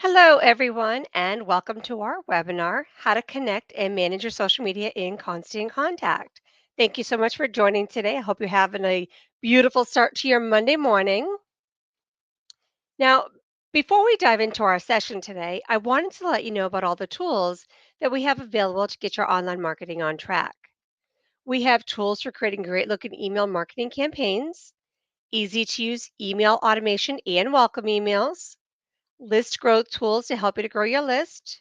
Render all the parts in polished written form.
Hello, everyone, and welcome to our webinar, How to Connect and Manage Your Social Media in Constant Contact. Thank you so much for joining today. I hope you're having a beautiful start to your Monday morning. Now, before we dive into our session today, I wanted to let you know about all the tools that we have available to get your online marketing on track. We have tools for creating great looking email marketing campaigns, easy to use email automation and welcome emails, list growth tools to help you to grow your list,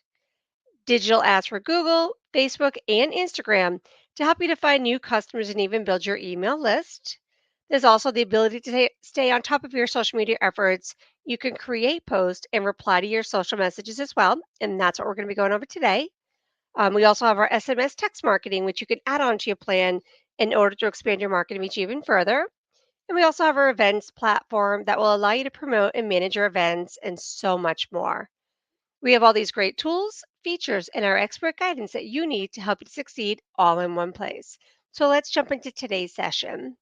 digital ads for Google, Facebook, and Instagram to help you to find new customers and even build your email list. There's also the ability to stay on top of your social media efforts. You can create posts and reply to your social messages as well. And that's what we're going to be going over today. We also have our SMS text marketing, which you can add on to your plan in order to expand your marketing reach even further. And we also have our events platform that will allow you to promote and manage your events and so much more. We have all these great tools, features, and our expert guidance that you need to help you succeed all in one place. So let's jump into today's session.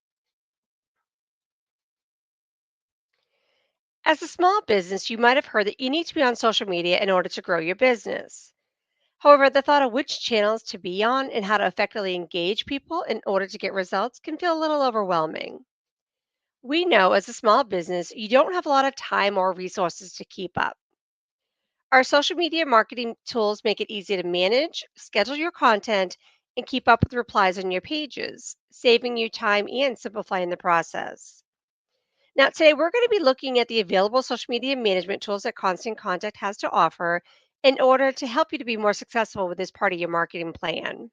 As a small business, you might have heard that you need to be on social media in order to grow your business. However, the thought of which channels to be on and how to effectively engage people in order to get results can feel a little overwhelming. We know as a small business, you don't have a lot of time or resources to keep up. Our social media marketing tools make it easy to manage, schedule your content, and keep up with replies on your pages, saving you time and simplifying the process. Now, today we're going to be looking at the available social media management tools that Constant Contact has to offer in order to help you to be more successful with this part of your marketing plan.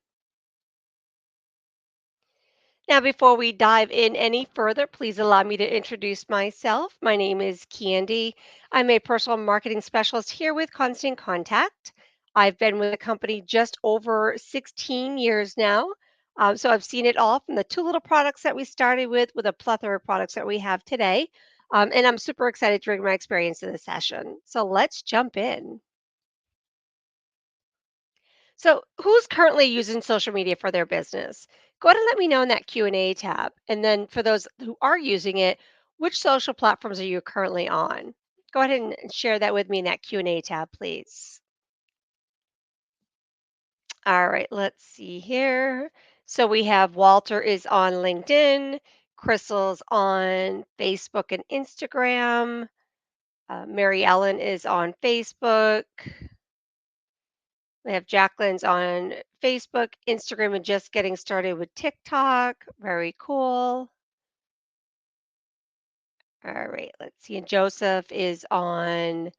Now, before we dive in any further, please allow me to introduce myself. My name is Candy. I'm a personal marketing specialist here with Constant Contact. I've been with the company just over 16 years now. So I've seen it all from the two little products that we started with a plethora of products that we have today. And I'm super excited to bring my experience to the session. So let's jump in. So, who's currently using social media for their business? Go ahead and let me know in that Q&A tab. And then for those who are using it, which social platforms are you currently on? Go ahead and share that with me in that Q&A tab, please. All right, let's see here. So we have Walter is on LinkedIn, Crystal's on Facebook and Instagram, Mary Ellen is on Facebook. We have Jacqueline's on Facebook, Instagram, and just getting started with TikTok. Very cool. All right, let's see. And Joseph is on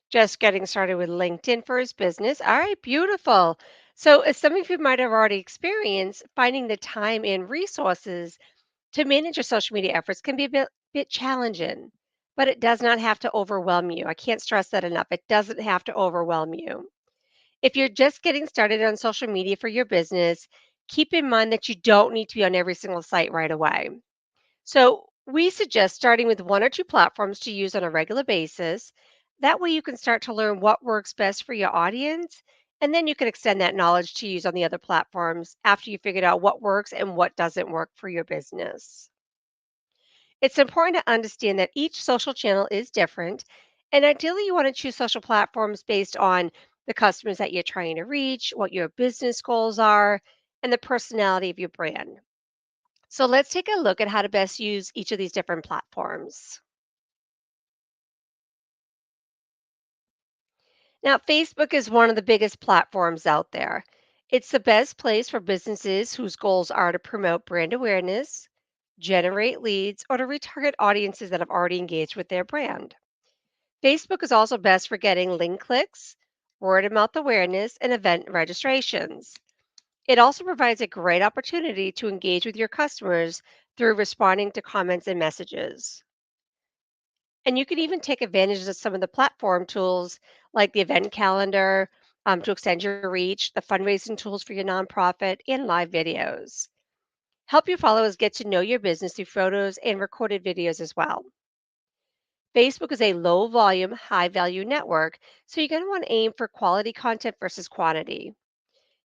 just getting started with LinkedIn for his business. All right, beautiful. So, as some of you might have already experienced, finding the time and resources to manage your social media efforts can be a bit challenging, but it does not have to overwhelm you. I can't stress that enough. It doesn't have to overwhelm you. If you're just getting started on social media for your business, keep in mind that you don't need to be on every single site right away. So, we suggest starting with one or two platforms to use on a regular basis. That way, you can start to learn what works best for your audience, and then you can extend that knowledge to use on the other platforms after you figured out what works and what doesn't work for your business. It's important to understand that each social channel is different. And ideally, you want to choose social platforms based on the customers that you're trying to reach, what your business goals are, and the personality of your brand. So let's take a look at how to best use each of these different platforms. Now, Facebook is one of the biggest platforms out there. It's the best place for businesses whose goals are to promote brand awareness, generate leads, or to retarget audiences that have already engaged with their brand. Facebook is also best for getting link clicks, word of mouth awareness, and event registrations. It also provides a great opportunity to engage with your customers through responding to comments and messages. And you can even take advantage of some of the platform tools like the event calendar to extend your reach, the fundraising tools for your nonprofit, and live videos. Help your followers get to know your business through photos and recorded videos as well. Facebook is a low volume, high value network, so you're going to want to aim for quality content versus quantity.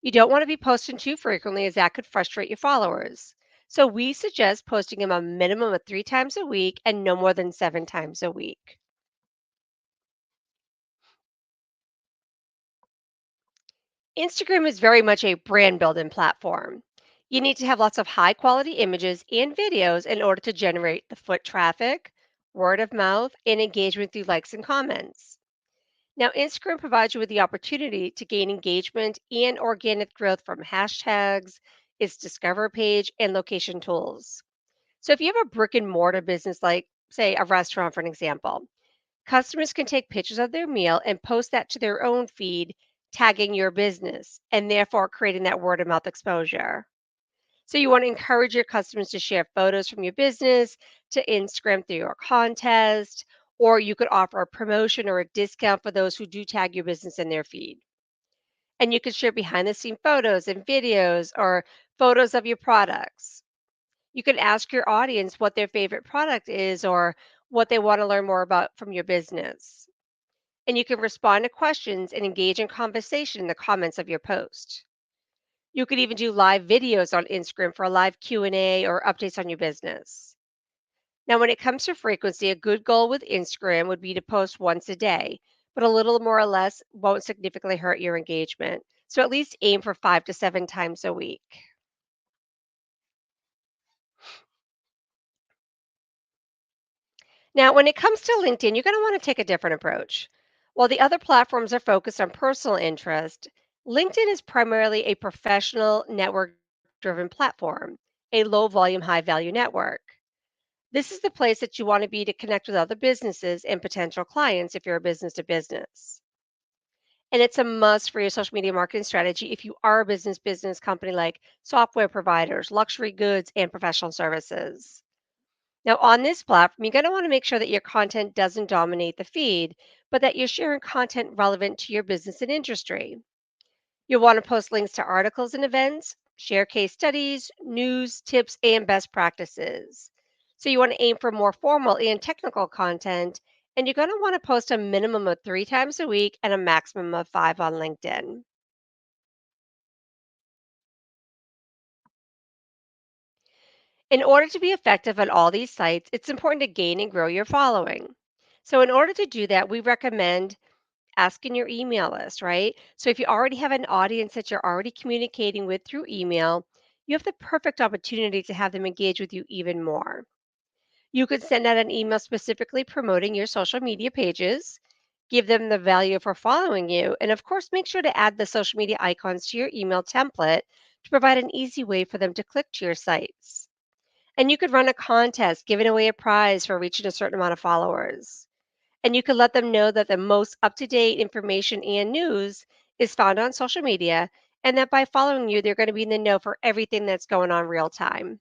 You don't want to be posting too frequently, as that could frustrate your followers. So, we suggest posting them a minimum of 3 times a week and no more than 7 times a week. Instagram is very much a brand building platform. You need to have lots of high quality images and videos in order to generate the foot traffic, word of mouth, and engagement through likes and comments. Now, Instagram provides you with the opportunity to gain engagement and organic growth from hashtags, its discover page, and location tools. So, if you have a brick and mortar business, like, say, a restaurant, for an example, customers can take pictures of their meal and post that to their own feed, tagging your business and therefore creating that word of mouth exposure. So, you want to encourage your customers to share photos from your business to Instagram through your contest, or you could offer a promotion or a discount for those who do tag your business in their feed. And you could share behind the scene photos and videos or photos of your products. You can ask your audience what their favorite product is or what they want to learn more about from your business. And you can respond to questions and engage in conversation in the comments of your post. You could even do live videos on Instagram for a live Q&A or updates on your business. Now, when it comes to frequency, a good goal with Instagram would be to post once a day, but a little more or less won't significantly hurt your engagement. So at least aim for 5 to 7 times a week. Now, when it comes to LinkedIn, you're going to want to take a different approach. While the other platforms are focused on personal interest, LinkedIn is primarily a professional network driven platform, a low volume, high value network. This is the place that you want to be to connect with other businesses and potential clients if you're a business to business. And it's a must for your social media marketing strategy if you are a business company like software providers, luxury goods, and professional services. Now, on this platform, you're going to want to make sure that your content doesn't dominate the feed, but that you're sharing content relevant to your business and industry. You'll want to post links to articles and events, share case studies, news, tips, and best practices. So, you want to aim for more formal and technical content, and you're going to want to post a minimum of 3 times a week and a maximum of 5 on LinkedIn. In order to be effective on all these sites, it's important to gain and grow your following. So, in order to do that, we recommend asking your email list, right? So if you already have an audience that you're already communicating with through email, you have the perfect opportunity to have them engage with you even more. You could send out an email specifically promoting your social media pages, give them the value for following you, and of course, make sure to add the social media icons to your email template to provide an easy way for them to click to your sites. And you could run a contest giving away a prize for reaching a certain amount of followers. And you can let them know that the most up to date information and news is found on social media, and that by following you, they're going to be in the know for everything that's going on real time.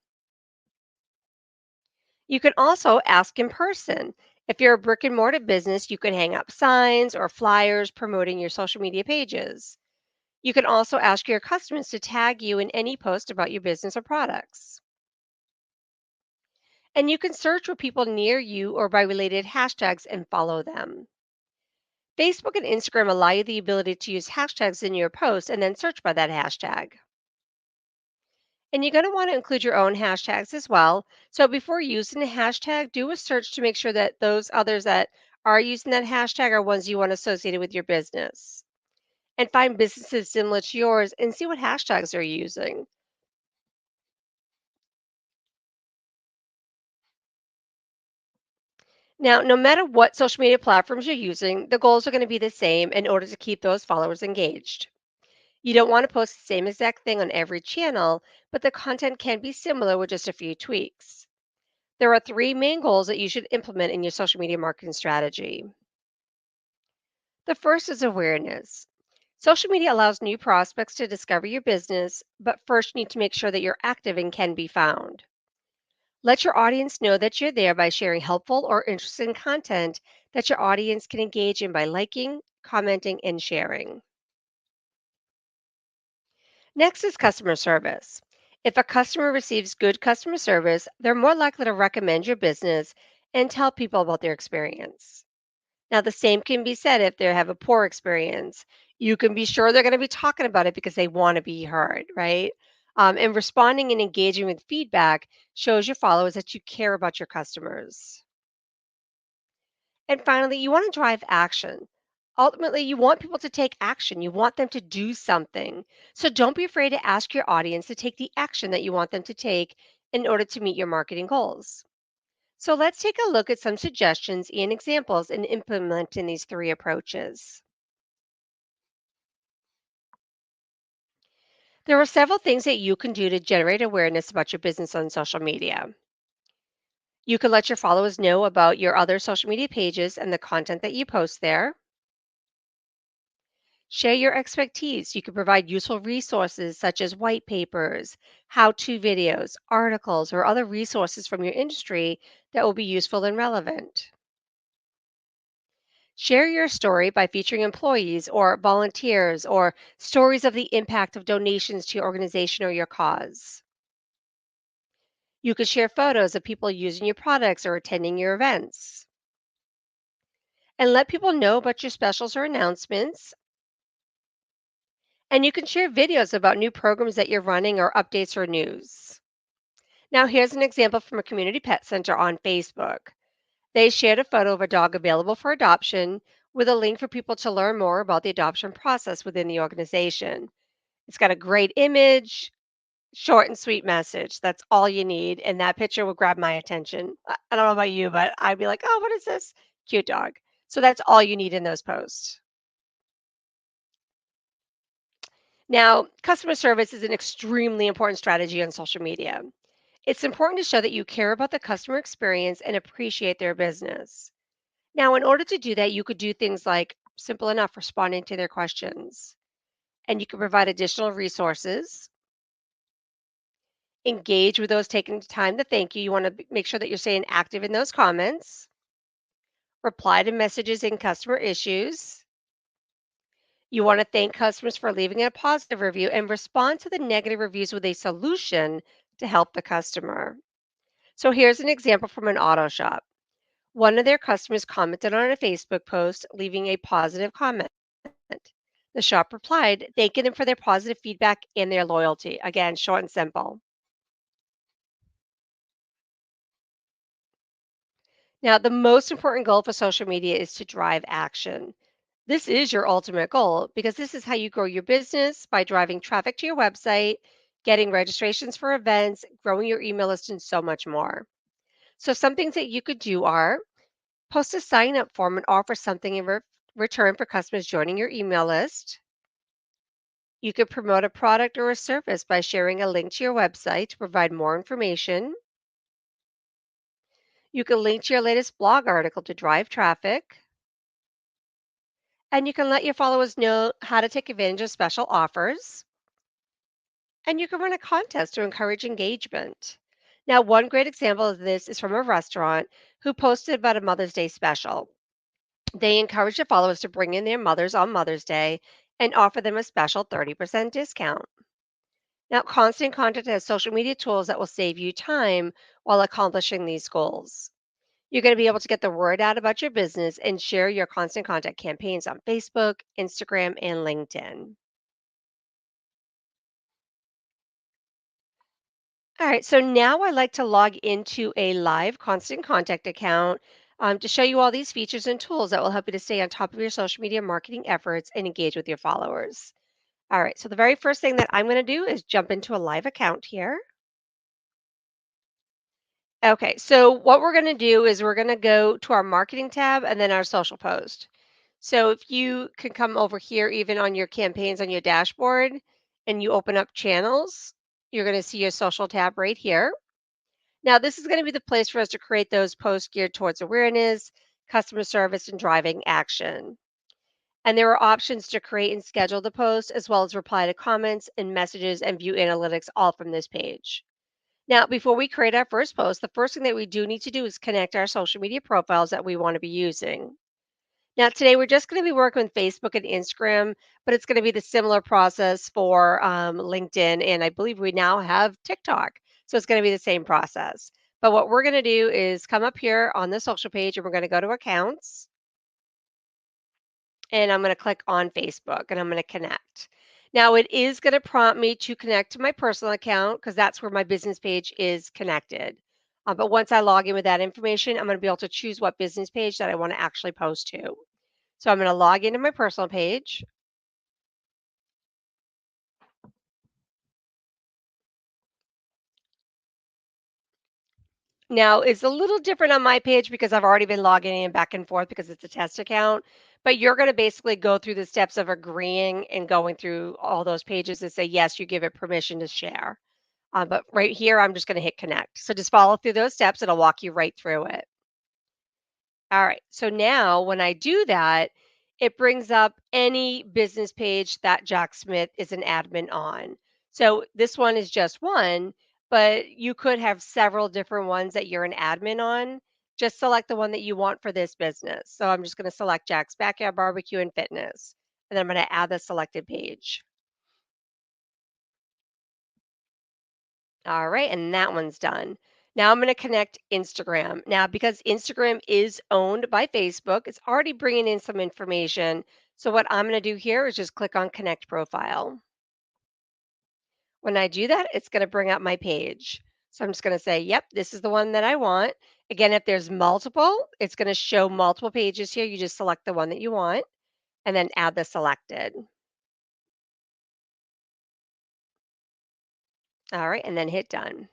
You can also ask in person. If you're a brick and mortar business, you could hang up signs or flyers promoting your social media pages. You can also ask your customers to tag you in any post about your business or products. And you can search for people near you or by related hashtags and follow them. Facebook and Instagram allow you the ability to use hashtags in your post and then search by that hashtag. And you're going to want to include your own hashtags as well. So before using a hashtag, do a search to make sure that those others that are using that hashtag are ones you want associated with your business. And find businesses similar to yours and see what hashtags they're using. Now, no matter what social media platforms you're using, the goals are going to be the same in order to keep those followers engaged. You don't want to post the same exact thing on every channel, but the content can be similar with just a few tweaks. There are three main goals that you should implement in your social media marketing strategy. The first is awareness. Social media allows new prospects to discover your business, but first you need to make sure that you're active and can be found. Let your audience know that you're there by sharing helpful or interesting content that your audience can engage in by liking, commenting, and sharing. Next is customer service. If a customer receives good customer service, they're more likely to recommend your business and tell people about their experience. Now, the same can be said if they have a poor experience. You can be sure they're going to be talking about it because they want to be heard, right? And responding and engaging with feedback shows your followers that you care about your customers. And finally, you want to drive action. Ultimately, you want people to take action. You want them to do something. So don't be afraid to ask your audience to take the action that you want them to take in order to meet your marketing goals. So let's take a look at some suggestions and examples in implementing these three approaches. There are several things that you can do to generate awareness about your business on social media. You can let your followers know about your other social media pages and the content that you post there. Share your expertise. You can provide useful resources such as white papers, how to videos, articles, or other resources from your industry that will be useful and relevant. Share your story by featuring employees or volunteers or stories of the impact of donations to your organization or your cause. You could share photos of people using your products or attending your events. And let people know about your specials or announcements. And you can share videos about new programs that you're running or updates or news. Now, here's an example from a community pet center on Facebook. They shared a photo of a dog available for adoption with a link for people to learn more about the adoption process within the organization. It's got a great image, short and sweet message. That's all you need. And that picture will grab my attention. I don't know about you, but I'd be like, oh, what is this? Cute dog. So that's all you need in those posts. Now, customer service is an extremely important strategy on social media. It's important to show that you care about the customer experience and appreciate their business. Now, in order to do that, you could do things like simple enough responding to their questions, and you can provide additional resources, engage with those taking the time to thank you. You want to make sure that you're staying active in those comments, reply to messages in customer issues. You want to thank customers for leaving a positive review and respond to the negative reviews with a solution to help the customer. So here's an example from an auto shop. One of their customers commented on a Facebook post, leaving a positive comment. The shop replied, thanking them for their positive feedback and their loyalty. Again, short and simple. Now, the most important goal for social media is to drive action. This is your ultimate goal because this is how you grow your business by driving traffic to your website, getting registrations for events, growing your email list, and so much more. So, some things that you could do are post a sign up form and offer something in return for customers joining your email list. You could promote a product or a service by sharing a link to your website to provide more information. You can link to your latest blog article to drive traffic. And you can let your followers know how to take advantage of special offers. And you can run a contest to encourage engagement. Now, one great example of this is from a restaurant who posted about a Mother's Day special. They encouraged their followers to bring in their mothers on Mother's Day and offer them a special 30% discount. Now, Constant Contact has social media tools that will save you time while accomplishing these goals. You're going to be able to get the word out about your business and share your Constant Contact campaigns on Facebook, Instagram, and LinkedIn. All right, so now I like to log into a live Constant Contact account to show you all these features and tools that will help you to stay on top of your social media marketing efforts and engage with your followers. All right, so the very first thing that I'm going to do is jump into a live account here. Okay, so what we're going to do is we're going to go to our marketing tab and then our social post. So if you can come over here, even on your campaigns on your dashboard, and you open up channels, you're going to see your social tab right here. Now, this is going to be the place for us to create those posts geared towards awareness, customer service, and driving action. And there are options to create and schedule the post, as well as reply to comments and messages and view analytics all from this page. Now, before we create our first post, the first thing that we do need to do is connect our social media profiles that we want to be using. Now, today we're just going to be working with Facebook and Instagram, but it's going to be the similar process for LinkedIn. And I believe we now have TikTok. So it's going to be the same process. But what we're going to do is come up here on the social page and we're going to go to accounts. And I'm going to click on Facebook and I'm going to connect. Now, it is going to prompt me to connect to my personal account because that's where my business page is connected. But once I log in with that information, I'm going to be able to choose what business page that I want to actually post to. So I'm going to log into my personal page. Now, it's a little different on my page because I've already been logging in back and forth because it's a test account. But you're going to basically go through the steps of agreeing and going through all those pages and say, yes, you give it permission to share. But right here, I'm just going to hit connect. So just follow through those steps. It'll walk you right through it. All right. So now when I do that, it brings up any business page that Jack Smith is an admin on. So this one is just one, but you could have several different ones that you're an admin on. Just select the one that you want for this business. So I'm just going to select Jack's Backyard Barbecue and Fitness. And then I'm going to add the selected page. All right, and that one's done. Now I'm going to connect Instagram. Now, because Instagram is owned by Facebook, it's already bringing in some information. So what I'm going to do here is just click on Connect Profile. When I do that, it's going to bring up my page. So I'm just going to say, yep, this is the one that I want. Again, if there's multiple, it's going to show multiple pages here. You just select the one that you want and then add the selected. All right, and then hit done.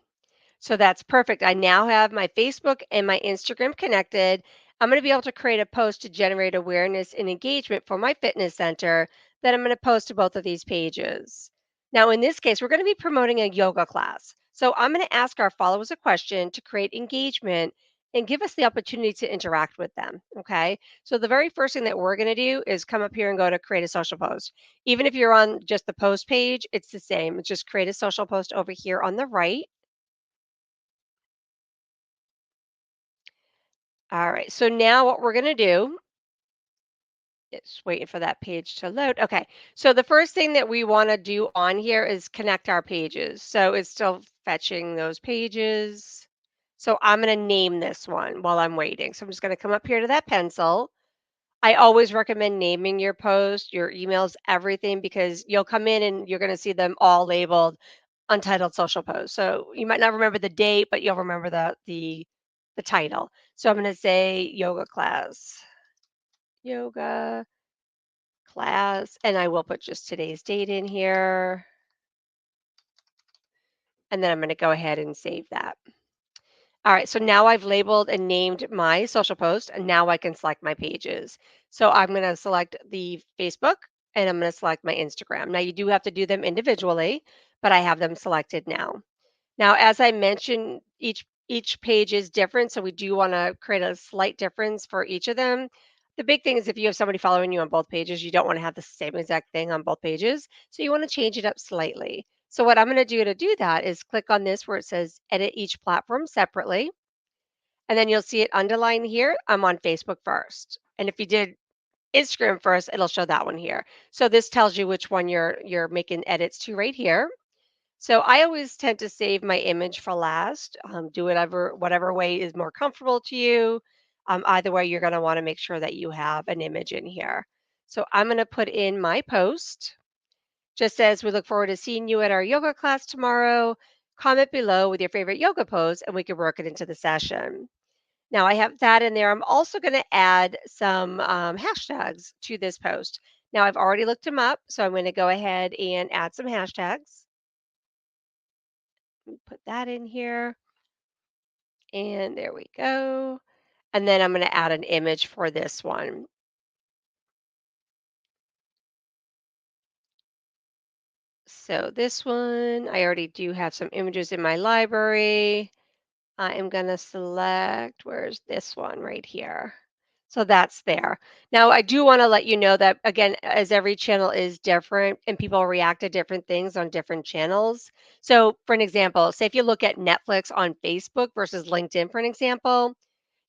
So that's perfect. I now have my Facebook and my Instagram connected. I'm going to be able to create a post to generate awareness and engagement for my fitness center that I'm going to post to both of these pages. Now, in this case, we're going to be promoting a yoga class. So I'm going to ask our followers a question to create engagement and give us the opportunity to interact with them. Okay. So the very first thing that we're going to do is come up here and go to create a social post. Even if you're on just the post page, it's the same. It's just create a social post over here on the right. All right, so now what we're gonna do is waiting for that page to load. Okay, so the first thing that we wanna do on here is connect our pages. So it's still fetching those pages. So I'm gonna name this one while I'm waiting. So I'm just gonna come up here to that pencil. I always recommend naming your post, your emails, everything, because you'll come in and you're gonna see them all labeled untitled social post. So you might not remember the date, but you'll remember the title. So I'm gonna say yoga class. Yoga class, and I will put just today's date in here, and then I'm going to go ahead and save that. All right, so now I've labeled and named my social post, and now I can select my pages. So I'm going to select the Facebook, and I'm going to select my Instagram. Now you do have to do them individually, but I have them selected now. Now, as I mentioned, each page is different, so we do want to create a slight difference for each of them. The big thing is if you have somebody following you on both pages, you don't want to have the same exact thing on both pages. So you want to change it up slightly. So what I'm going to do that is click on this where it says edit each platform separately. And then you'll see it underlined here. I'm on Facebook first. And if you did Instagram first, it'll show that one here. So this tells you which one you're making edits to right here. So I always tend to save my image for last. Do whatever way is more comfortable to you. Either way, you're going to want to make sure that you have an image in here. So I'm going to put in my post. Just as we look forward to seeing you at our yoga class tomorrow, comment below with your favorite yoga pose and we can work it into the session. Now I have that in there. I'm also going to add some hashtags to this post. Now I've already looked them up, so I'm going to go ahead and add some hashtags. Put that in here. And there we go. And then I'm going to add an image for this one. So this one, I already do have some images in my library. I am going to select, where's this one right here? So that's there. Now, I do want to let you know that, again, as every channel is different and people react to different things on different channels. So, for an example, say if you look at Netflix on Facebook versus LinkedIn, for an example,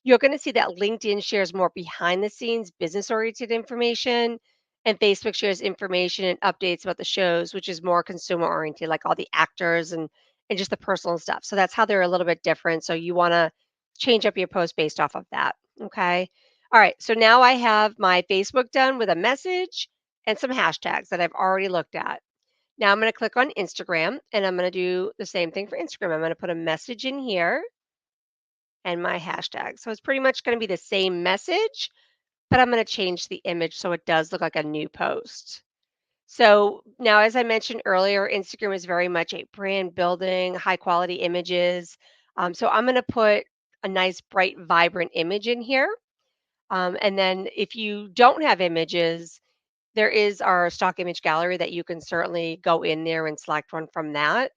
you're going to see that LinkedIn shares more behind the scenes business oriented information, and Facebook shares information and updates about the shows, which is more consumer oriented, like all the actors and just the personal stuff. So that's how they're a little bit different. So you want to change up your post based off of that. Okay. All right. So now I have my Facebook done with a message and some hashtags that I've already looked at. Now I'm going to click on Instagram and I'm going to do the same thing for Instagram. I'm going to put a message in here and my hashtag. So it's pretty much going to be the same message, but I'm going to change the image so it does look like a new post. So now, as I mentioned earlier, Instagram is very much a brand building, high quality images. So I'm going to put a nice, bright, vibrant image in here. And then if you don't have images, there is our stock image gallery that you can certainly go in there and select one from that.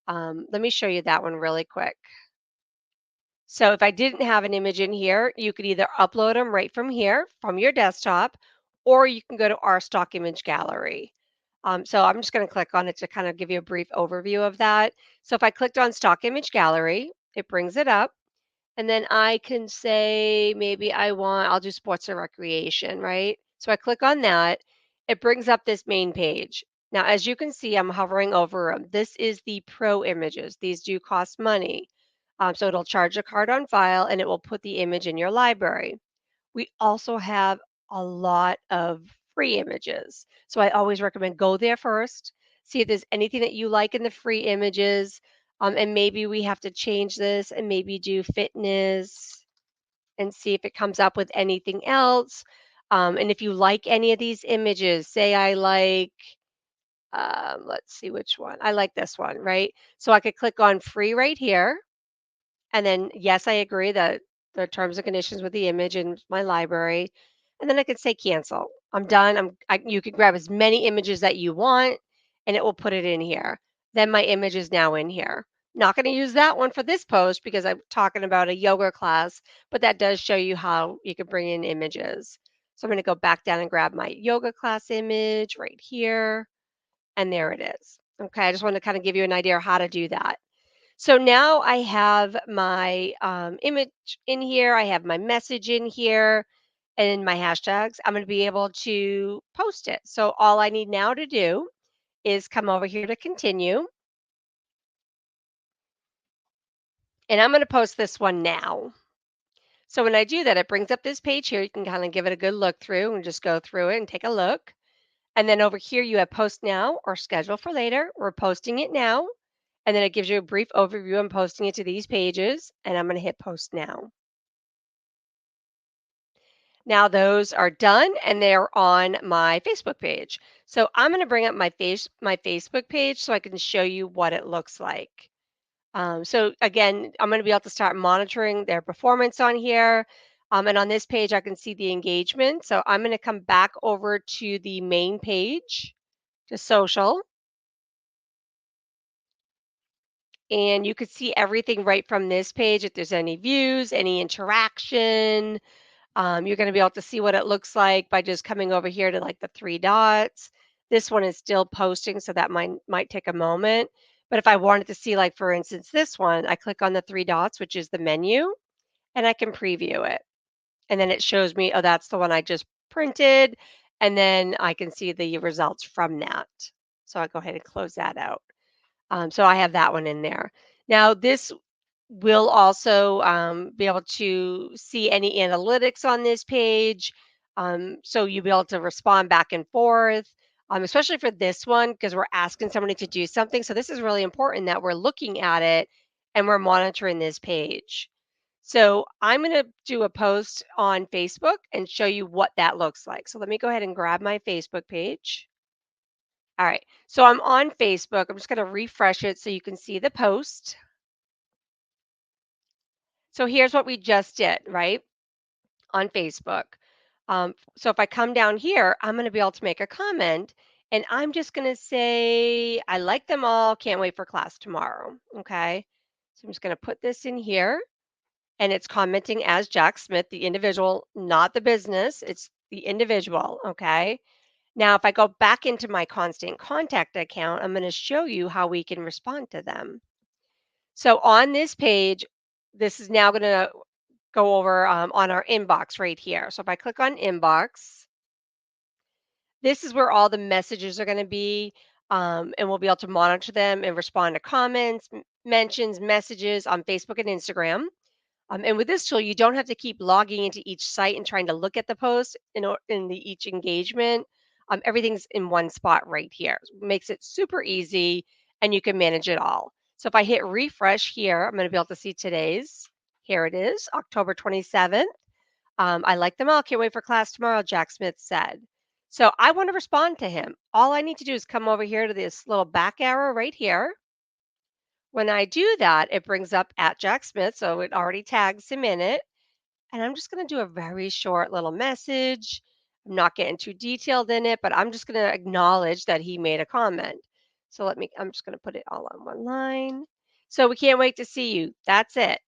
Let me show you that one really quick. So if I didn't have an image in here, you could either upload them right from here, from your desktop, or you can go to our stock image gallery. So I'm just going to click on it to kind of give you a brief overview of that. So if I clicked on stock image gallery, it brings it up. And then I can say maybe I'll do sports and recreation, right? So I click on that. It brings up this main page. Now, as you can see, I'm hovering over them. This is the pro images. These do cost money. So it'll charge a card on file and it will put the image in your library. We also have a lot of free images. So I always recommend go there first, see if there's anything that you like in the free images. And maybe we have to change this and maybe do fitness and see if it comes up with anything else. And if you like any of these images, say I like, let's see which one. I like this one, right? So I could click on free right here and then, yes, I agree that the terms and conditions with the image in my library. And then I could say cancel. I'm done. You can grab as many images that you want and it will put it in here. Then my image is now in here. Not going to use that one for this post because I'm talking about a yoga class, but that does show you how you can bring in images. So I'm going to go back down and grab my yoga class image right here. And there it is. Okay. I just want to kind of give you an idea of how to do that. So now I have my image in here, I have my message in here, and my hashtags. I'm going to be able to post it. So all I need now to do is come over here to continue. And I'm going to post this one now. So when I do that, it brings up this page here. You can kind of give it a good look through and just go through it and take a look. And then over here, you have post now or schedule for later. We're posting it now. And then it gives you a brief overview. I'm posting it to these pages, and I'm going to hit post now. Now those are done and they're on my Facebook page. So I'm going to bring up my Facebook page so I can show you what it looks like. So again, I'm going to be able to start monitoring their performance on here. And on this page, I can see the engagement. So I'm going to come back over to the main page, to social, and you could see everything right from this page. If there's any views, any interaction, you're going to be able to see what it looks like by just coming over here to like the three dots. This one is still posting, so that might take a moment. But if I wanted to see, like for instance, this one, I click on the three dots, which is the menu, and I can preview it. And then it shows me, oh, that's the one I just printed. And then I can see the results from that. So I go ahead and close that out. So I have that one in there. Now, this will also be able to see any analytics on this page. So you'll be able to respond back and forth, especially for this one, because we're asking somebody to do something. So this is really important that we're looking at it and we're monitoring this page. So I'm going to do a post on Facebook and show you what that looks like. So let me go ahead and grab my Facebook page. All right. So I'm on Facebook. I'm just going to refresh it so you can see the post. So here's what we just did, right, on Facebook. So if I come down here, I'm going to be able to make a comment and I'm just going to say, I like them all. Can't wait for class tomorrow. Okay. So I'm just going to put this in here and it's commenting as Jack Smith, the individual, not the business. It's the individual. Okay. Now, if I go back into my constant contact account, I'm going to show you how we can respond to them. So on this page, this is now going to go over on our inbox right here. So if I click on inbox, this is where all the messages are going to be, and we'll be able to monitor them and respond to comments, mentions, messages on Facebook and Instagram. And with this tool, you don't have to keep logging into each site and trying to look at the post in each engagement. Everything's in one spot right here. Makes it super easy, and you can manage it all. So if I hit refresh here, I'm going to be able to see today's. Here it is, October 27th. I like them all. Can't wait for class tomorrow, Jack Smith said. So I want to respond to him. All I need to do is come over here to this little back arrow right here. When I do that, it brings up at Jack Smith. So it already tags him in it. And I'm just going to do a very short little message. I'm not getting too detailed in it, but I'm just going to acknowledge that he made a comment. So I'm just going to put it all on one line. So we can't wait to see you. That's it.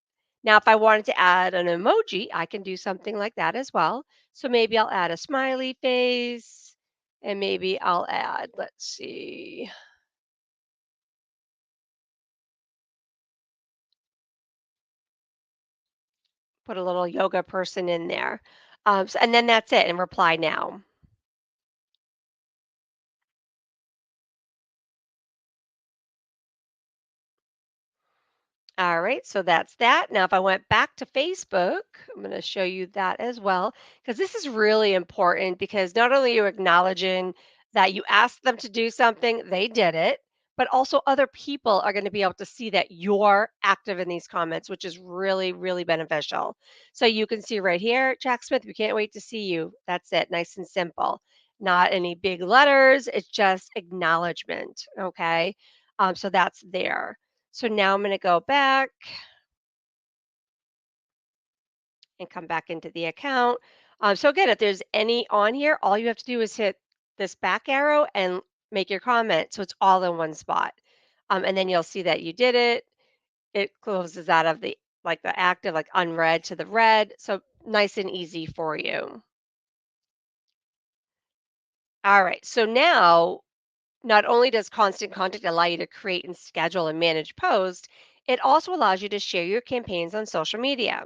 Now, if I wanted to add an emoji, I can do something like that as well. So maybe I'll add a smiley face and maybe I'll add, let's see, put a little yoga person in there. And then that's it and reply now. All right, so that's that. Now, if I went back to Facebook, I'm going to show you that as well, because this is really important because not only are you acknowledging that you asked them to do something, they did it, but also other people are going to be able to see that you're active in these comments, which is really, really beneficial. So you can see right here, Jack Smith, we can't wait to see you. That's it, nice and simple. Not any big letters, it's just acknowledgement. Okay. So that's there. So now I'm going to go back and come back into the account. So again, if there's any on here, all you have to do is hit this back arrow and make your comment. So it's all in one spot. And then you'll see that you did it. It closes out of the like the active, like unread to the red. So nice and easy for you. All right. So now not only does Constant Contact allow you to create and schedule and manage posts, it also allows you to share your campaigns on social media.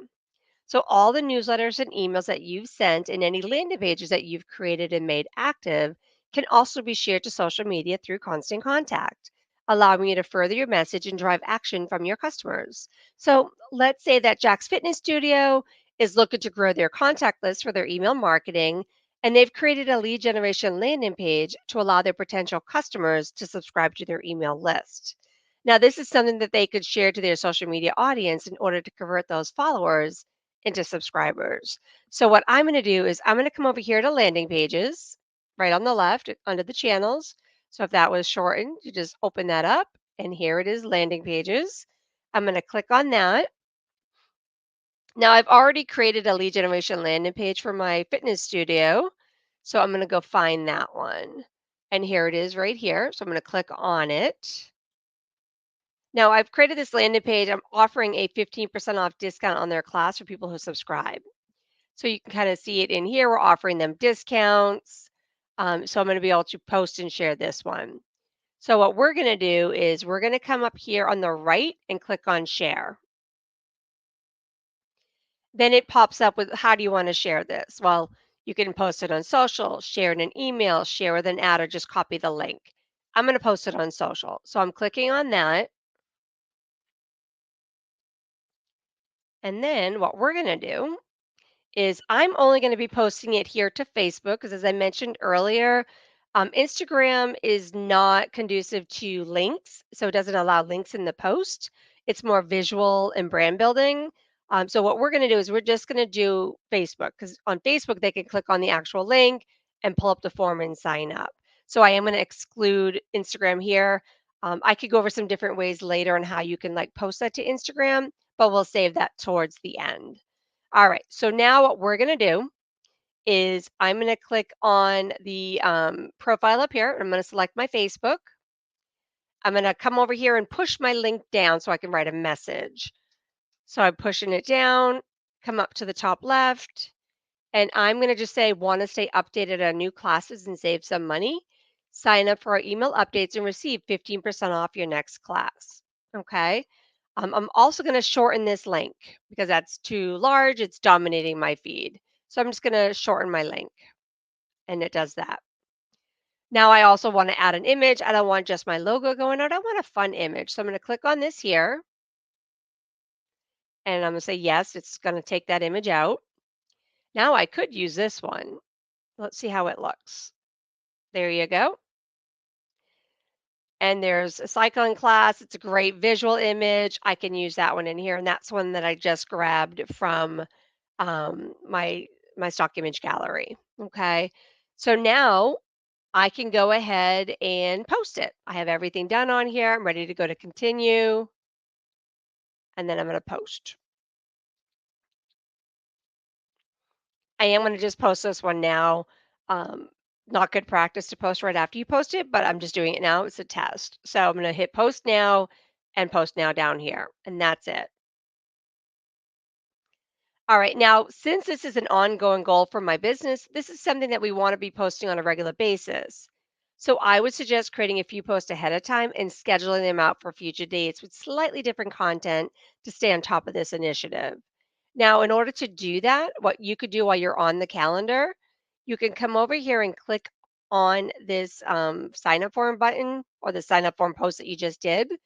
So, all the newsletters and emails that you've sent and any landing pages that you've created and made active can also be shared to social media through Constant Contact, allowing you to further your message and drive action from your customers. So, let's say that Jack's Fitness Studio is looking to grow their contact list for their email marketing, and they've created a lead generation landing page to allow their potential customers to subscribe to their email list. Now, this is something that they could share to their social media audience in order to convert those followers into subscribers. So what I'm going to do is I'm going to come over here to landing pages right on the left under the channels. So if that was shortened, you just open that up and here it is landing pages. I'm going to click on that. Now I've already created a lead generation landing page for my fitness studio. So I'm going to go find that one. And here it is right here. So I'm going to click on it. Now I've created this landing page. I'm offering a 15% off discount on their class for people who subscribe. So you can kind of see it in here. We're offering them discounts. So I'm going to be able to post and share this one. So what we're going to do is we're going to come up here on the right and click on share. Then it pops up with how do you want to share this? Well, you can post it on social, share it in an email, share with an ad, or just copy the link. I'm going to post it on social. So I'm clicking on that. And then what we're going to do is I'm only going to be posting it here to Facebook because, as I mentioned earlier, Instagram is not conducive to links, so it doesn't allow links in the post. It's more visual and brand building. So what we're going to do is we're just going to do Facebook because on Facebook they can click on the actual link and pull up the form and sign up. So I am going to exclude Instagram here. I could go over some different ways later on how you can like post that to Instagram, but we'll save that towards the end. All right, so now what we're gonna do is I'm gonna click on the profile up here. I'm gonna select my Facebook. I'm gonna come over here and push my link down so I can write a message. So I'm pushing it down, come up to the top left, and I'm gonna just say, want to stay updated on new classes and save some money? Sign up for our email updates and receive 15% off your next class. Okay. I'm also going to shorten this link because that's too large. It's dominating my feed. So I'm just going to shorten my link and it does that. Now I also want to add an image. I don't want just my logo going out. I want a fun image. So I'm going to click on this here and I'm going to say, yes, it's going to take that image out. Now I could use this one. Let's see how it looks. There you go. And there's a cycling class. It's a great visual image. I can use that one in here. And that's one that I just grabbed from my stock image gallery. Okay. So now I can go ahead and post it. I have everything done on here. I'm ready to go to continue, and then I'm going to post. I am going to just post this one now. Um, Not good practice to post right after you post it, but I'm just doing it now. It's a test. So I'm going to hit post now and post now down here, and that's it. All right. Now, since this is an ongoing goal for my business, this is something that we want to be posting on a regular basis. So I would suggest creating a few posts ahead of time and scheduling them out for future dates with slightly different content to stay on top of this initiative. Now, in order to do that, what you could do while you're on the calendar, you can come over here and click on this sign up form button or the sign up form post that you just did. If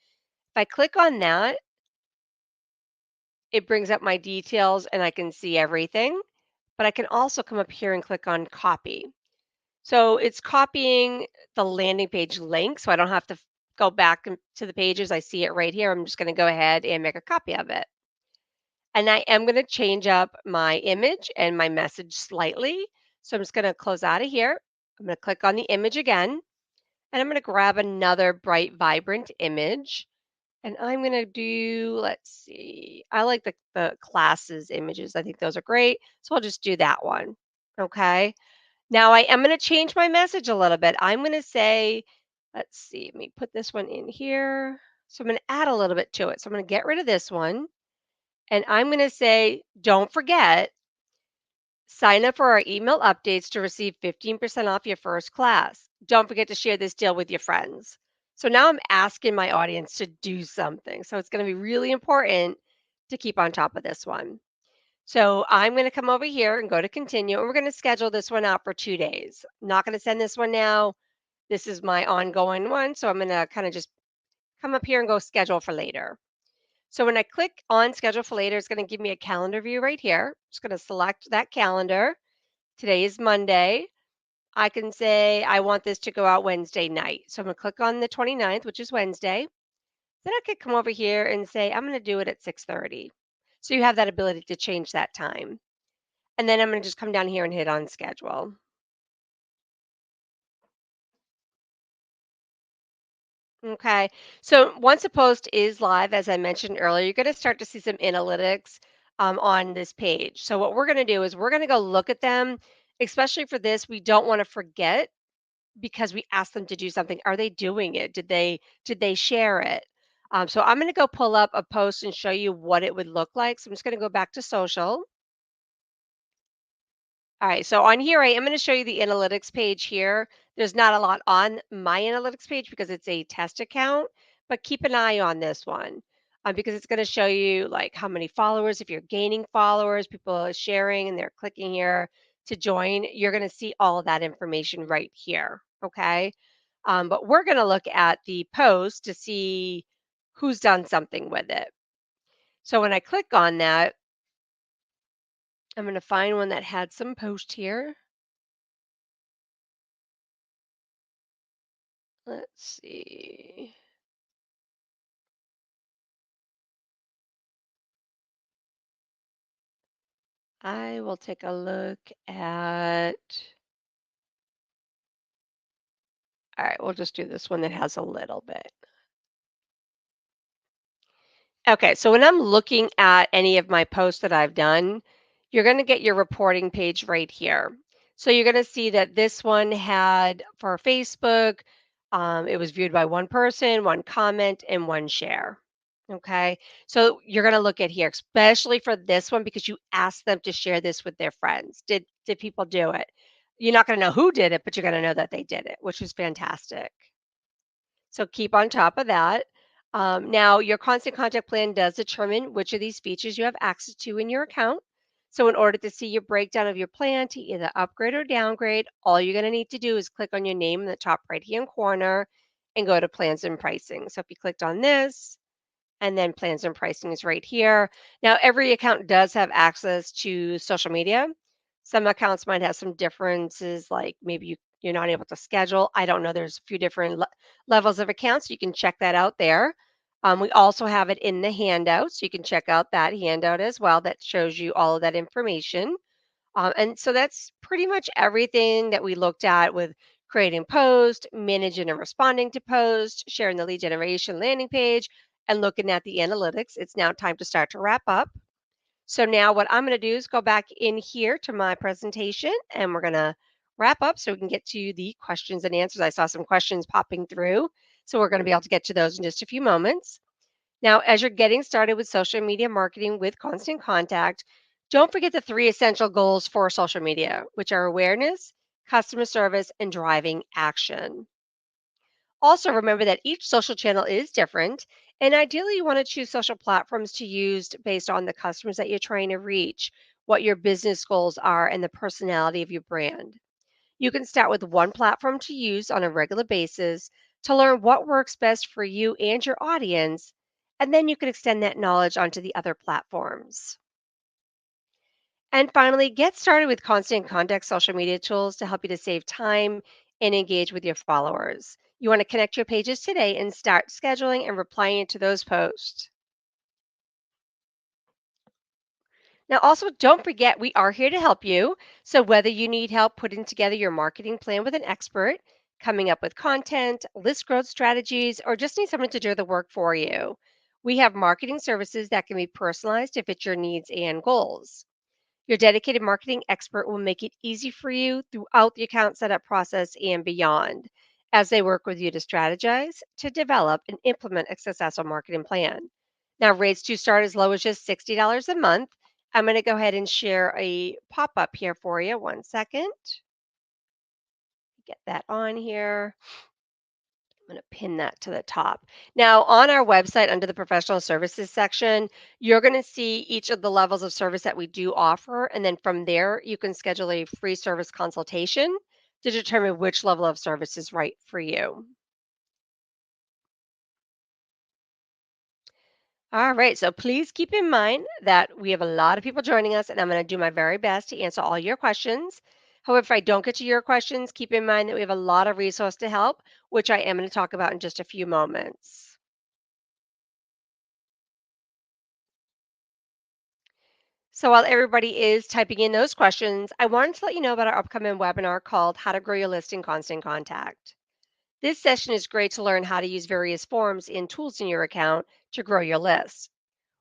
I click on that, it brings up my details and I can see everything, but I can also come up here and click on copy. So it's copying the landing page link so I don't have to go back to the pages. I see it right here. I'm just going to go ahead and make a copy of it. And I am going to change up my image and my message slightly. So I'm just going to close out of here. I'm going to click on the image again and I'm going to grab another bright, vibrant image. And I'm gonna do, let's see, I like the classes images. I think those are great. So I'll just do that one. Okay. Now I am gonna change my message a little bit. I'm gonna say, let's see, let me put this one in here. So I'm gonna add a little bit to it. So I'm gonna get rid of this one and I'm gonna say, don't forget, sign up for our email updates to receive 15% off your first class. Don't forget to share this deal with your friends. So now I'm asking my audience to do something. So it's going to be really important to keep on top of this one. So I'm going to come over here and go to continue, and we're going to schedule this one out for 2 days. I'm not going to send this one now. This is my ongoing one. So I'm going to kind of just come up here and go schedule for later. So when I click on schedule for later, it's going to give me a calendar view right here. Just going to select that calendar. Today is Monday. I can say I want this to go out Wednesday night. So I'm going to click on the 29th, which is Wednesday. Then I could come over here and say I'm going to do it at 6:30. So you have that ability to change that time. And then I'm going to just come down here and hit on schedule. Okay. So once a post is live, as I mentioned earlier, you're going to start to see some analytics on this page. So what we're going to do is we're going to go look at them. Especially for this, we don't want to forget because we asked them to do something. Are they doing it? Did they share it? So I'm going to go pull up a post and show you what it would look like. So I'm just going to go back to social. All right, so on here, I am going to show you the analytics page here. There's not a lot on my analytics page because it's a test account, but keep an eye on this one because it's going to show you like how many followers, if you're gaining followers, people are sharing and they're clicking here to join. You're going to see all of that information right here. Okay. But we're going to look at the post to see who's done something with it. So when I click on that, I'm going to find one that had some post here. Let's see. I will take a look at, all right, we'll just do this one that has a little bit. Okay, so when I'm looking at any of my posts that I've done, you're going to get your reporting page right here. So you're going to see that this one had for Facebook, it was viewed by one person, one comment, and one share. Okay, so you're going to look at here, especially for this one because you asked them to share this with their friends. Did people do it? You're not going to know who did it, but you're going to know that they did it, which is fantastic. So keep on top of that. Now, your constant contact plan does determine which of these features you have access to in your account. So, in order to see your breakdown of your plan to either upgrade or downgrade, all you're going to need to do is click on your name in the top right hand corner and go to plans and pricing. So, if you clicked on this, and then plans and pricing is right here. Now, every account does have access to social media. Some accounts might have some differences, like maybe you're not able to schedule. I don't know. There's a few different levels of accounts. You can check that out there. We also have it in the handout, so you can check out that handout as well that shows you all of that information. And so that's pretty much everything that we looked at with creating post, managing and responding to post, sharing the lead generation landing page, and looking at the analytics. It's now time to start to wrap up. So now what I'm going to do is go back in here to my presentation and we're going to wrap up so we can get to the questions and answers. I saw some questions popping through, so we're going to be able to get to those in just a few moments. Now, as you're getting started with social media marketing with Constant Contact, don't forget the three essential goals for social media, which are awareness, customer service, and driving action. Also, remember that each social channel is different, and ideally, you want to choose social platforms to use based on the customers that you're trying to reach, what your business goals are, and the personality of your brand. You can start with one platform to use on a regular basis to learn what works best for you and your audience, and then you can extend that knowledge onto the other platforms. And finally, get started with constant contact social media tools to help you to save time and engage with your followers. You want to connect your pages today and start scheduling and replying to those posts. Now, also, don't forget we are here to help you. So, whether you need help putting together your marketing plan with an expert, coming up with content, list growth strategies, or just need someone to do the work for you, we have marketing services that can be personalized to fit your needs and goals. Your dedicated marketing expert will make it easy for you throughout the account setup process and beyond as they work with you to strategize, to develop, and implement a successful marketing plan. Now, rates do start as low as just $60 a month. I'm going to go ahead and share a pop up here for you. One second. Get that on here. I'm going to pin that to the top. Now, on our website, under the professional services section, you're going to see each of the levels of service that we do offer. And then from there, you can schedule a free service consultation to determine which level of service is right for you. All right. So please keep in mind that we have a lot of people joining us, and I'm going to do my very best to answer all your questions. However, if I don't get to your questions, keep in mind that we have a lot of resource to help, which I am going to talk about in just a few moments. So while everybody is typing in those questions, I wanted to let you know about our upcoming webinar called How to Grow Your List in Constant Contact. This session is great to learn how to use various forms and tools in your account to grow your list.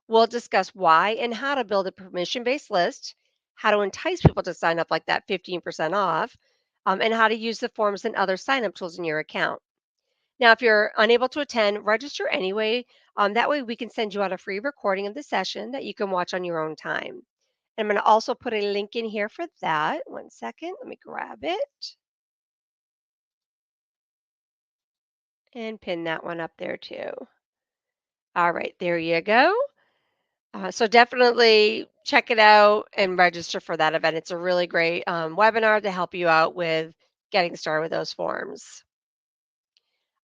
We'll discuss why and how to build a permission based list, how to entice people to sign up, like that 15% off, and how to use the forms and other sign up tools in your account. Now, if you're unable to attend, register anyway. That way, we can send you out a free recording of the session that you can watch on your own time. I'm going to also put a link in here for that. One second, let me grab it and pin that one up there too. All right, there you go. So definitely check it out and register for that event. It's a really great webinar to help you out with getting started with those forms.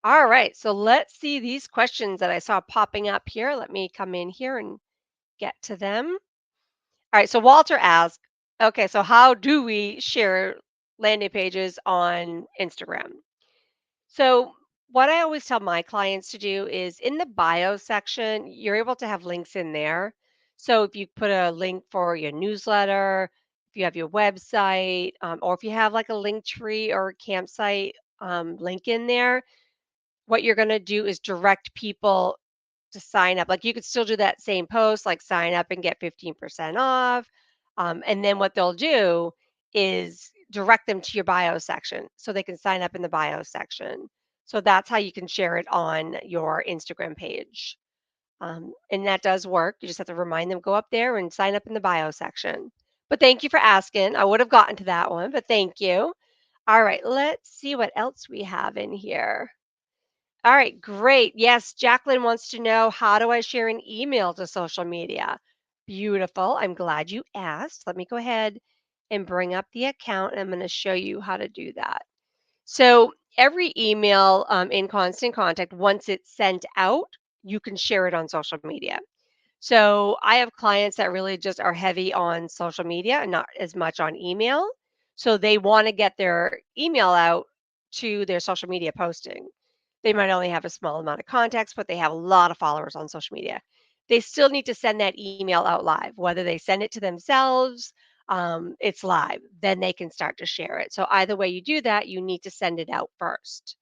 All right, so let's see these questions that I saw popping up here. Let me come in here and get to them. All right, so Walter asked, okay, so how do we share landing pages on Instagram? So, what I always tell my clients to do is in the bio section, you're able to have links in there. So, if you put a link for your newsletter, if you have your website, or if you have like a link tree or a campsite link in there, what you're going to do is direct people to sign up. Like you could still do that same post, like sign up and get 15% off. And then what they'll do is direct them to your bio section so they can sign up in the bio section. So that's how you can share it on your Instagram page. And that does work. You just have to remind them, go up there and sign up in the bio section. But thank you for asking. I would have gotten to that one, but thank you. All right, let's see what else we have in here. All right, great. Yes, Jacqueline wants to know, how do I share an email to social media? Beautiful. I'm glad you asked. Let me go ahead and bring up the account and I'm going to show you how to do that. So, every email in Constant Contact, once it's sent out, you can share it on social media. So, I have clients that really just are heavy on social media and not as much on email. So, they want to get their email out to their social media posting. They might only have a small amount of contacts, but they have a lot of followers on social media. They still need to send that email out live, whether they send it to themselves, it's live. Then they can start to share it. So either way you do that, you need to send it out first.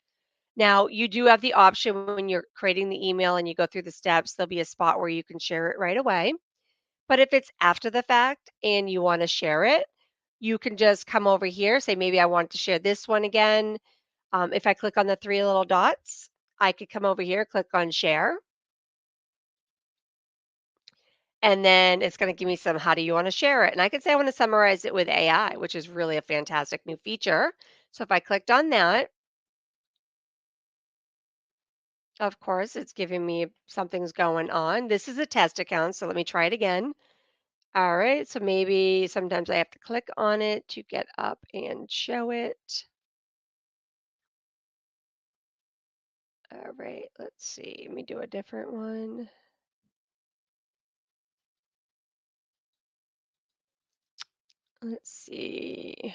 Now, you do have the option when you're creating the email and you go through the steps, there'll be a spot where you can share it right away. But if it's after the fact and you want to share it, you can just come over here, say, maybe I want to share this one again. If I click on the three little dots, I could come over here, click on share, and then it's going to give me some, how do you want to share it? And I could say I want to summarize it with AI, which is really a fantastic new feature. So if I clicked on that, of course, it's giving me something's going on. This is a test account, so let me try it again. All right, so maybe sometimes I have to click on it to get up and show it. All right, let's see. Let me do a different one. Let's see.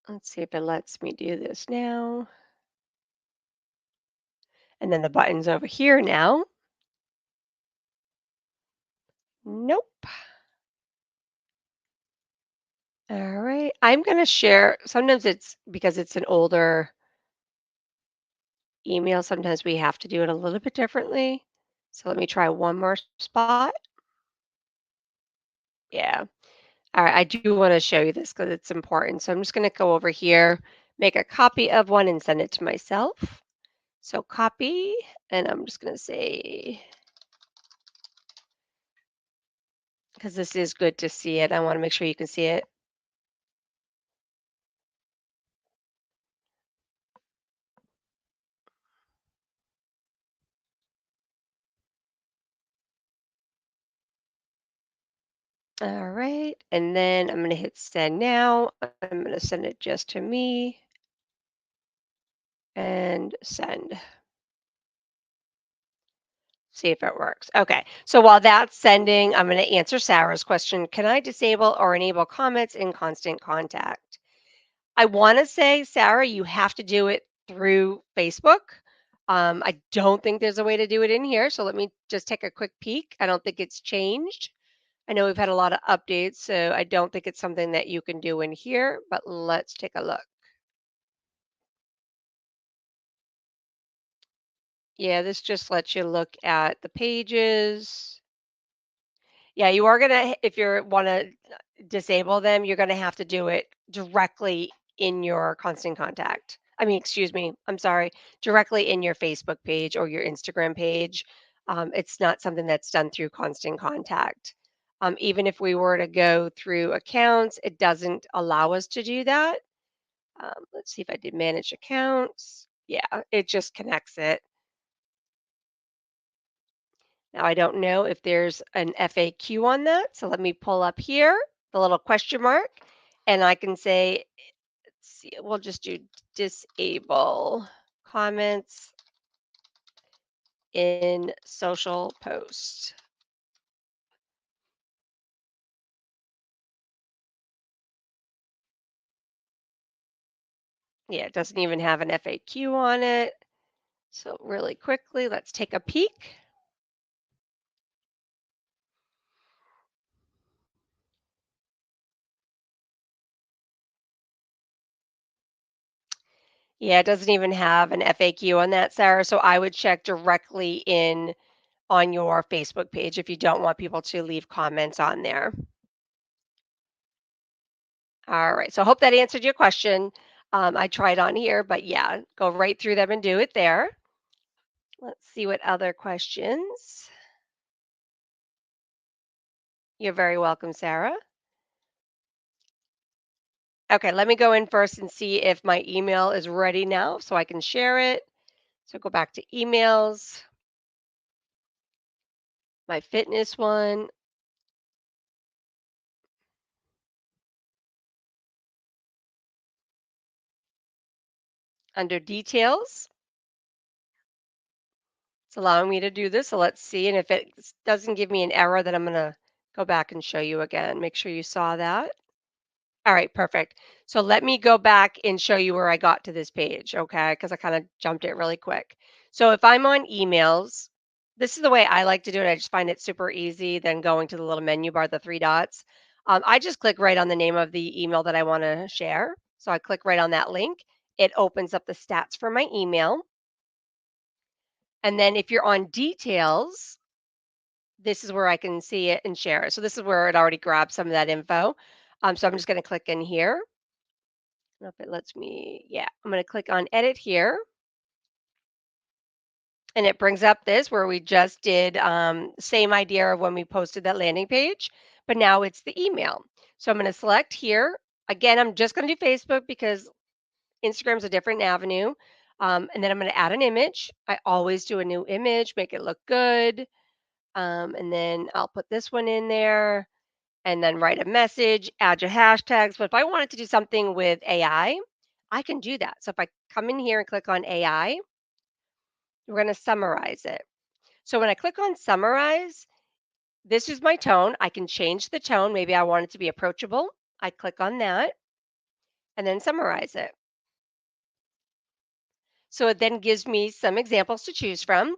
Let's see if it lets me do this now. And then the button's over here now. Nope. All right. I'm going to share. Sometimes it's because it's an older email. Sometimes we have to do it a little bit differently. So let me try one more spot. Yeah. All right. I do want to show you this because it's important. So I'm just going to go over here, make a copy of one and send it to myself. So copy, and I'm just going to say, because this is good to see it. I want to make sure you can see it. All right. And then I'm going to hit send now. I'm going to send it just to me and send. See if it works. Okay. So while that's sending, I'm going to answer Sarah's question. Can I disable or enable comments in constant contact? I want to say, Sarah, you have to do it through Facebook. I don't think there's a way to do it in here. So let me just take a quick peek. I don't think it's changed. I know we've had a lot of updates, so I don't think it's something that you can do in here, but let's take a look. Yeah, this just lets you look at the pages. Yeah, you are gonna, if you want to disable them, you're gonna have to do it directly in your constant contact. I mean, excuse me, I'm sorry, directly in your Facebook page or your Instagram page. It's not something that's done through constant contact. Even if we were to go through accounts, it doesn't allow us to do that. Let's see if I did manage accounts. Yeah, it just connects it. Now, I don't know if there's an FAQ on that. So let me pull up here the little question mark and I can say, let's see, we'll just do disable comments in social posts. Yeah, it doesn't even have an FAQ on it. So, really quickly, let's take a peek. Yeah, it doesn't even have an FAQ on that, Sarah. So, I would check directly in on your Facebook page if you don't want people to leave comments on there. All right. So I hope that answered your question. I tried on here, but yeah, go right through them and do it there. Let's see what other questions. You're very welcome, Sarah. Okay, let me go in first and see if my email is ready now so I can share it. So go back to emails, my fitness one, under details. It's allowing me to do this. So let's see. And if it doesn't give me an error, then I'm going to go back and show you again. Make sure you saw that. All right, perfect. So let me go back and show you where I got to this page, okay? Because I kind of jumped it really quick. So if I'm on emails, this is the way I like to do it. I just find it super easy than going to the little menu bar, the three dots. I just click right on the name of the email that I want to share. So I click right on that link. It opens up the stats for my email. And then if you're on details, this is where I can see it and share it. So this is where it already grabbed some of that info. So I'm just going to click in here. Know if it lets me, yeah, I'm going to click on edit here and it brings up this where we just did same idea of when we posted that landing page, but now it's the email. So I'm going to select here. Again, I'm just going to do Facebook because Instagram's a different avenue. And then I'm going to add an image. I always do a new image, make it look good. And then I'll put this one in there and then write a message, add your hashtags. But if I wanted to do something with AI, I can do that. So if I come in here and click on AI, we're going to summarize it. So when I click on summarize, this is my tone. I can change the tone. Maybe I want it to be approachable. I click on that and then summarize it. So it then gives me some examples to choose from.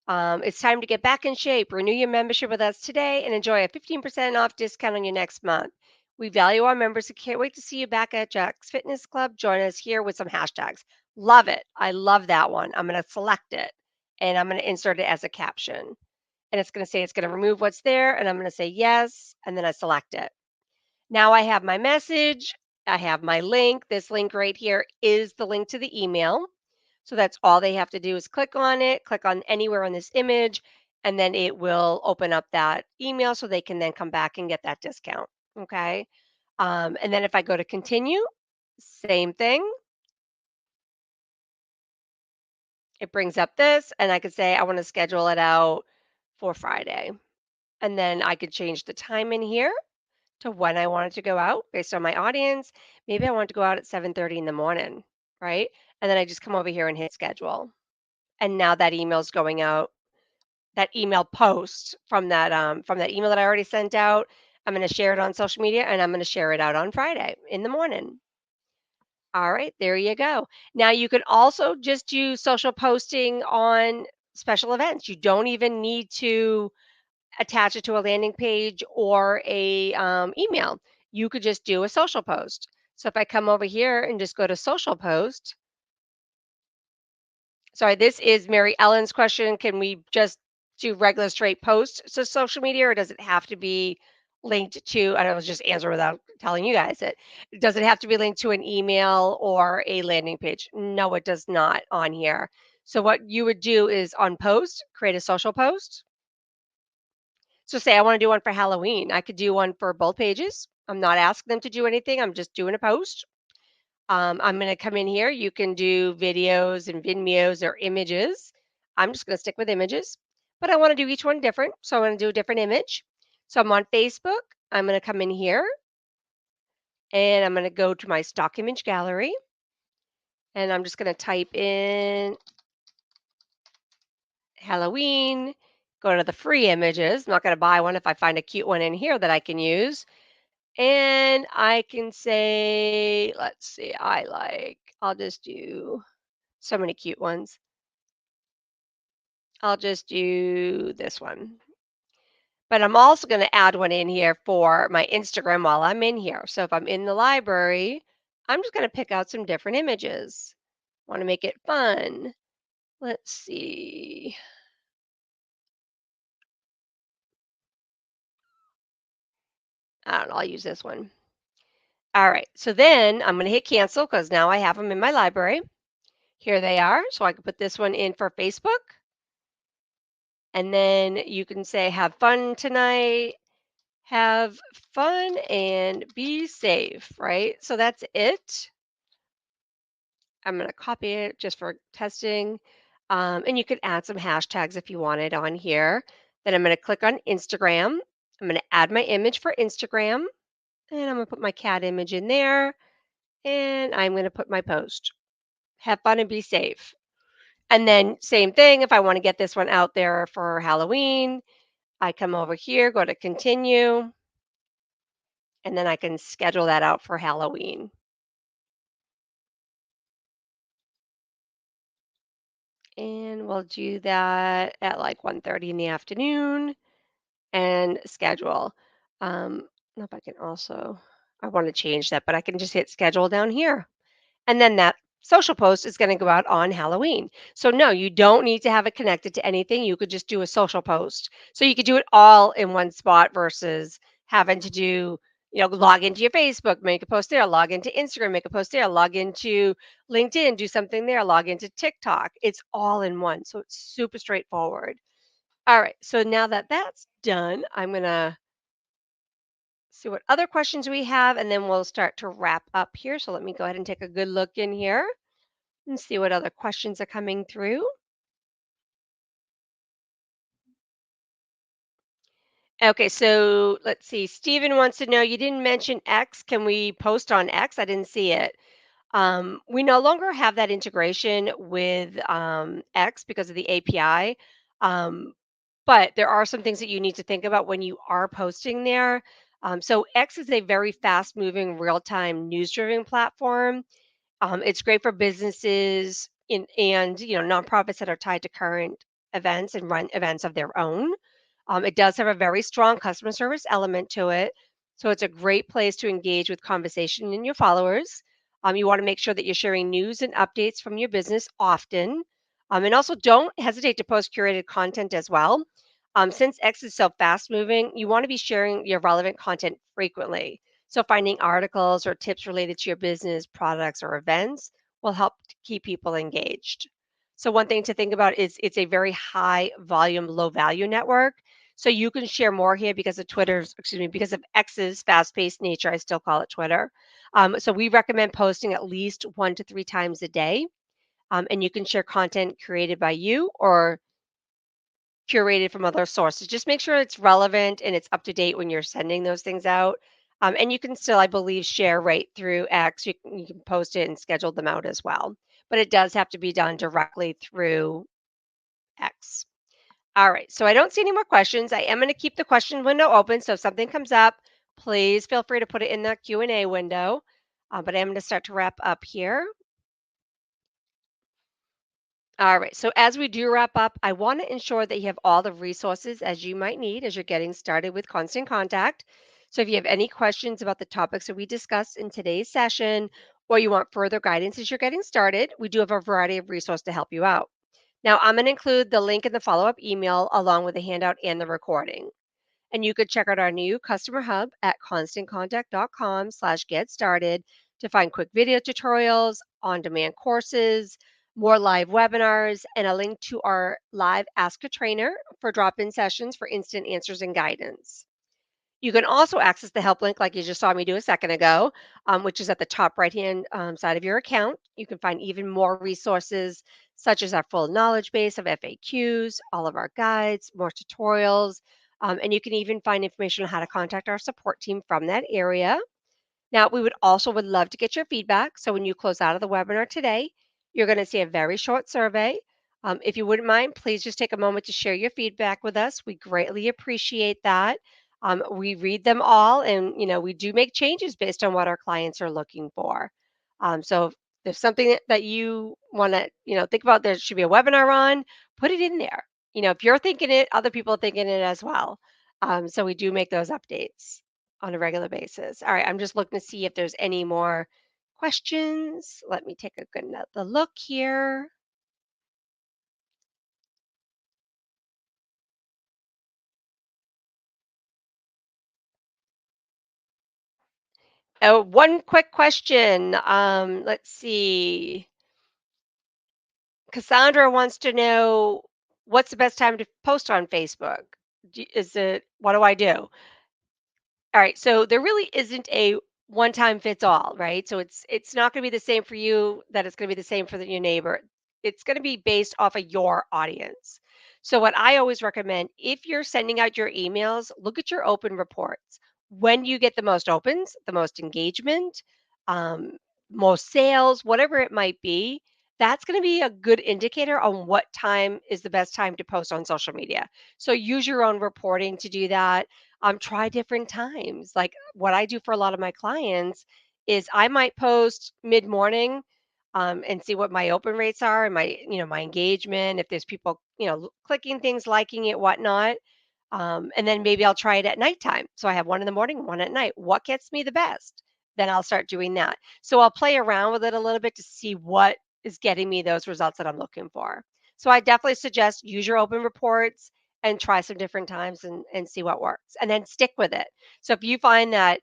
It's time to get back in shape. Renew your membership with us today and enjoy a 15% off discount on your next month. We value our members and can't wait to see you back at Jack's Fitness Club. Join us here with some hashtags. Love it. I love that one. I'm going to select it and I'm going to insert it as a caption. And it's going to say it's going to remove what's there. And I'm going to say yes. And then I select it. Now I have my message. I have my link. This link right here is the link to the email. So that's all they have to do is click on it, click on anywhere on this image, and then it will open up that email so they can then come back and get that discount. Okay. And then if I go to continue, same thing. It brings up this, and I could say I want to schedule it out for Friday. And then I could change the time in here to when I wanted to go out based on my audience. Maybe I want to go out at 7:30 in the morning, right? And then I just come over here and hit schedule. And now that email's going out, that email post from that email that I already sent out. I'm going to share it on social media and I'm going to share it out on Friday in the morning. All right, there you go. Now you can also just use social posting on special events. You don't even need to attach it to a landing page or a email. You could just do a social post. So if I come over here and just go to social post, sorry, this is Mary Ellen's question. Can we just do regular straight posts to social media, or does it have to be linked to? I was just answer without telling you guys it. Does it have to be linked to an email or a landing page? No, it does not on here. So what you would do is on post, create a social post. So say I want to do one for Halloween. I could do one for both pages. I'm not asking them to do anything. I'm just doing a post. I'm going to come in here. You can do videos and Vimeo or images. I'm just going to stick with images, but I want to do each one different. So I'm going to do a different image. So I'm on Facebook. I'm going to come in here and I'm going to go to my stock image gallery and I'm just going to type in Halloween, go to the free images. I'm not going to buy one if I find a cute one in here that I can use. And I can say, let's see, I'll just do so many cute ones. I'll just do this one. But I'm also going to add one in here for my Instagram while I'm in here. So if I'm in the library, I'm just going to pick out some different images. Want to make it fun. Let's see. I don't know. I'll use this one. All right. So then I'm going to hit cancel because now I have them in my library. Here they are. So I can put this one in for Facebook. And then you can say, have fun tonight. Have fun and be safe, right? So that's it. I'm going to copy it just for testing. And you could add some hashtags if you wanted on here. Then I'm going to click on Instagram. I'm going to add my image for Instagram. And I'm going to put my cat image in there. And I'm going to put my post. Have fun and be safe. And then same thing, if I want to get this one out there for Halloween, I come over here, go to continue. and then I can schedule that out for Halloween. And we'll do that at like 1:30 in the afternoon and schedule. No, if I can also, I want to change that, but I can just hit schedule down here. And then that social post is going to go out on Halloween. So no, you don't need to have it connected to anything. You could just do a social post. So you could do it all in one spot versus having to do, log into your Facebook, make a post there, log into Instagram, make a post there, log into LinkedIn, do something there, log into TikTok. It's all in one. So it's super straightforward. All right. So now that that's done, I'm going to see what other questions we have and then we'll start to wrap up here. So let me go ahead and take a good look in here and see what other questions are coming through. Okay, so let's see. Steven wants to know you didn't mention X. Can we post on X? I didn't see it. We no longer have that integration with X because of the API. Um, but there are some things that you need to think about when you are posting there. So X is a very fast moving, real time news driven platform. It's great for businesses and nonprofits that are tied to current events and run events of their own. It does have a very strong customer service element to it, so it's a great place to engage with conversation in your followers. You want to make sure that you're sharing news and updates from your business often, and also don't hesitate to post curated content as well. Since X is so fast moving, you want to be sharing your relevant content frequently. So, finding articles or tips related to your business, products, or events will help to keep people engaged. So, one thing to think about is it's a very high volume, low value network. So, you can share more here because of because of X's fast paced nature. I still call it Twitter. So, we recommend posting at least 1 to 3 times a day. And you can share content created by you or curated from other sources. Just make sure it's relevant and it's up to date when you're sending those things out. And you can still, I believe, share right through X. You can post it and schedule them out as well. But it does have to be done directly through X. All right. So I don't see any more questions. I am going to keep the question window open. So if something comes up, please feel free to put it in the Q&A window. But I'm going to start to wrap up here. All right. So as we do wrap up, I want to ensure that you have all the resources as you might need as you're getting started with Constant Contact. So if you have any questions about the topics that we discussed in today's session, or you want further guidance as you're getting started, we do have a variety of resources to help you out. Now, I'm going to include the link in the follow-up email along with the handout and the recording. And you could check out our new customer hub at constantcontact.com/get started to find quick video tutorials, on-demand courses, more live webinars, and a link to our live Ask a Trainer for drop-in sessions for instant answers and guidance. You can also access the help link like you just saw me do a second ago, which is at the top right-hand side of your account. You can find even more resources such as our full knowledge base of FAQs, all of our guides, more tutorials, and you can even find information on how to contact our support team from that area. Now, we would love to get your feedback. So when you close out of the webinar today, you're going to see a very short survey. If you wouldn't mind, please just take a moment to share your feedback with us. We greatly appreciate that. We read them all, and we do make changes based on what our clients are looking for. So if there's something that you want to think about, there should be a webinar on, put it in there. If you're thinking it, other people are thinking it as well. So we do make those updates on a regular basis. All right, I'm just looking to see if there's any more questions. Let me take a good another look here. Oh, one quick question. Let's see. Cassandra wants to know what's the best time to post on Facebook? Is it what do I do? All right, so there really isn't a one time fits all, right? So it's not going to be the same for you that it's going to be the same for your neighbor. It's going to be based off of your audience. So what I always recommend, if you're sending out your emails, look at your open reports. When you get the most opens, the most engagement, um, most sales, whatever it might be, that's going to be a good indicator on what time is the best time to post on social media. So use your own reporting to do that. try different times. Like what I do for a lot of my clients is I might post mid morning and see what my open rates are and my, my engagement, if there's people, clicking things, liking it, whatnot. And then maybe I'll try it at nighttime. So I have one in the morning, one at night. What gets me the best? Then I'll start doing that. So I'll play around with it a little bit to see what is getting me those results that I'm looking for. So I definitely suggest use your open reports and try some different times and see what works and then stick with it. So if you find that,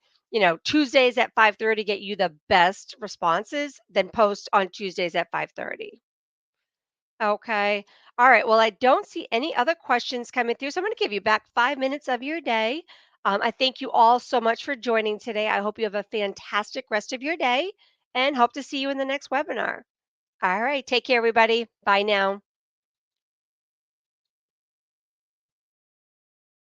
Tuesdays at 5:30 get you the best responses, then post on Tuesdays at 5:30. Okay. All right. Well, I don't see any other questions coming through. So I'm going to give you back 5 minutes of your day. I thank you all so much for joining today. I hope you have a fantastic rest of your day and hope to see you in the next webinar. All right. Take care, everybody. Bye now.